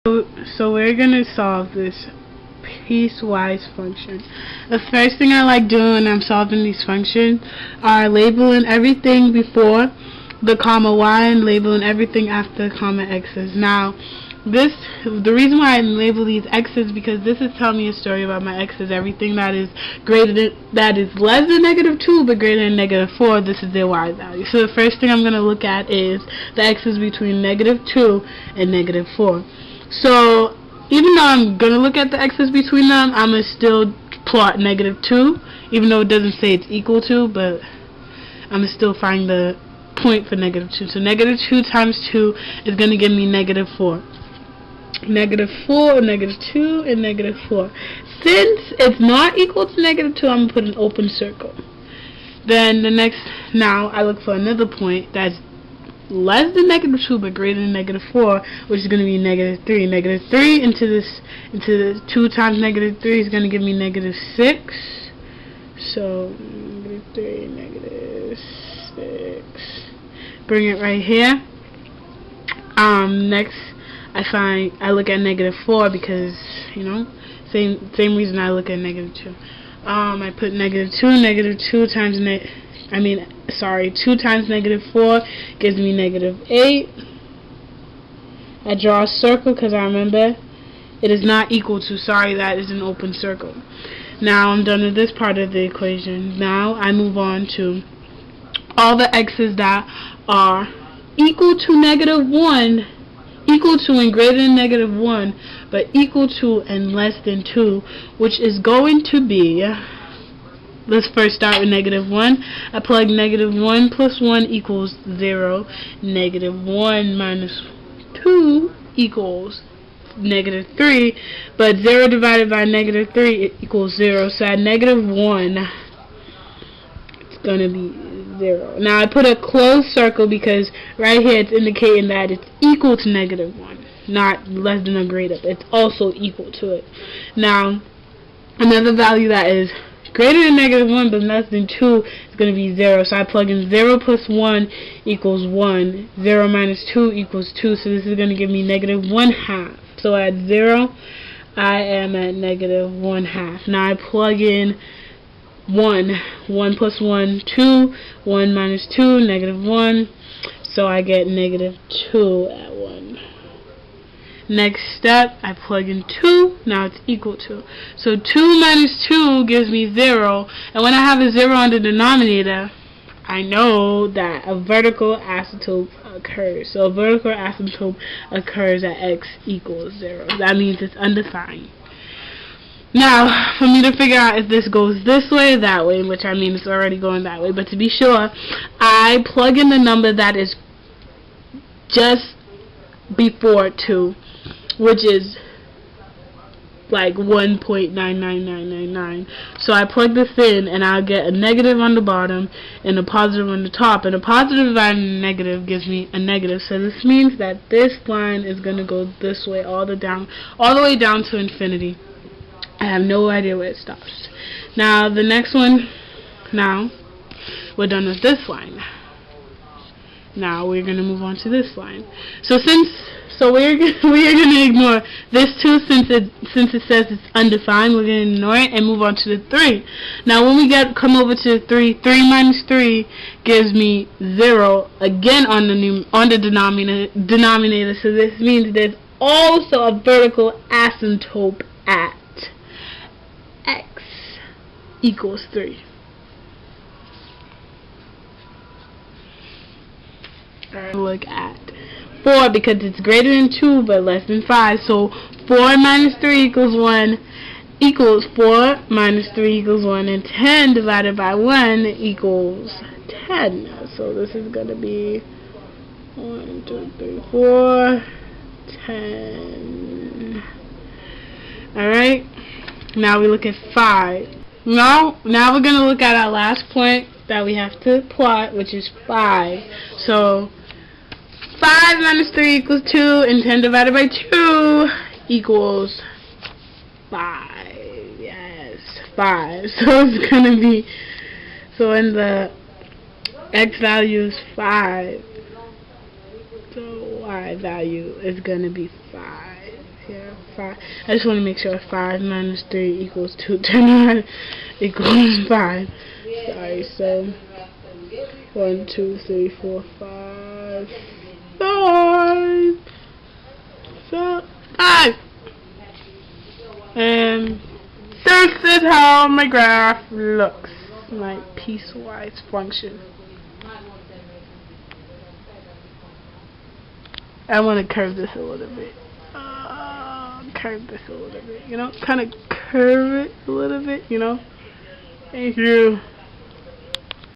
So we're going to solve this piecewise function. The first thing I like doing when I'm solving these functions are labeling everything before the comma y and labeling everything after comma x's. Now, the reason why I label these x's because this is telling me a story about my x's. Everything that is less than -2 but greater than -4, this is their y value. So the first thing I'm going to look at is the x's between -2 and -4. So even though I'm going to look at the x's between them, I'm going to still plot -2, even though it doesn't say it's equal to, but I'm going to still find the point for -2. So -2 times 2 is going to give me -4. -4, -2, and -4. Since it's not equal to -2, I'm going to put an open circle. Then now I look for another point that's less than -2 but greater than -4, which is going to be -3. -3 into the 2 times -3 is going to give me -6. So -3, -6. Bring it right here. Next I look at -4 because, you know, same reason I look at -2. I put -2 times 2 times -4 gives me -8. I draw a circle because I remember it is not equal to. Sorry, that is an open circle. Now I'm done with this part of the equation. Now I move on to all the x's that are equal to -1, equal to and greater than -1, but equal to and less than 2, which is going to be, let's first start with -1. I plug -1 plus 1 equals 0. -1 minus 2 equals -3, but 0 divided by -3 equals 0. So at -1, it's going to be 0. Now I put a closed circle because right here it's indicating that it's equal to -1, not less than or greater. It's also equal to it. Now another value that is greater than -1 but less than 2 is going to be 0. So I plug in 0 plus 1 equals 1. 0 minus 2 equals 2. So this is going to give me -1/2. So at 0, I am at -1/2. Now I plug in 1. 1 plus 1, 2. 1 minus 2, -1. So I get -2 at 1. Next step, I plug in 2. Now it's equal to. So 2 minus 2 gives me 0. And when I have a 0 on the denominator, I know that a vertical asymptote occurs. So a vertical asymptote occurs at x equals 0. That means it's undefined. Now, for me to figure out if this goes this way or that way, which I mean it's already going that way, but to be sure, I plug in the number that is just before 2, which is like 1.99999. So I plug this in and I'll get a negative on the bottom and a positive on the top, and a positive divided by a negative gives me a negative. So this means that this line is going to go this way all the way down to infinity. I have no idea where it stops. Now the next one, now we're done with this line. Now we're going to move on to this line. So we're going to ignore this 2 since it says it's undefined. We're going to ignore it and move on to the 3. Now when we come over to the 3, 3 minus 3 gives me 0 again on the denominator. So this means there's also a vertical asymptote at x equals 3. Look at 4 because it's greater than 2 but less than 5. So 4 minus 3 equals 1 equals 4 minus 3 equals 1, and 10 divided by 1 equals 10. So this is going to be 1, 2, 3, 4, 10. Alright, now we look at 5. Now we're going to look at our last point that we have to plot, which is 5. So 5 minus 3 equals 2, and 10 divided by 2 equals 5. Yes, 5. So it's going to be, so when the x value is 5, so y value is going to be 5. Yeah, 5. I just want to make sure 5 minus 3 equals 2. 10 equals 5. Sorry, so 1, 2, 3, 4, 5. 5. So 5. And this is how my graph looks. My piecewise function. I want to curve this a little bit. Curve this a little bit, you know? Kind of curve it a little bit, you know? Thank you.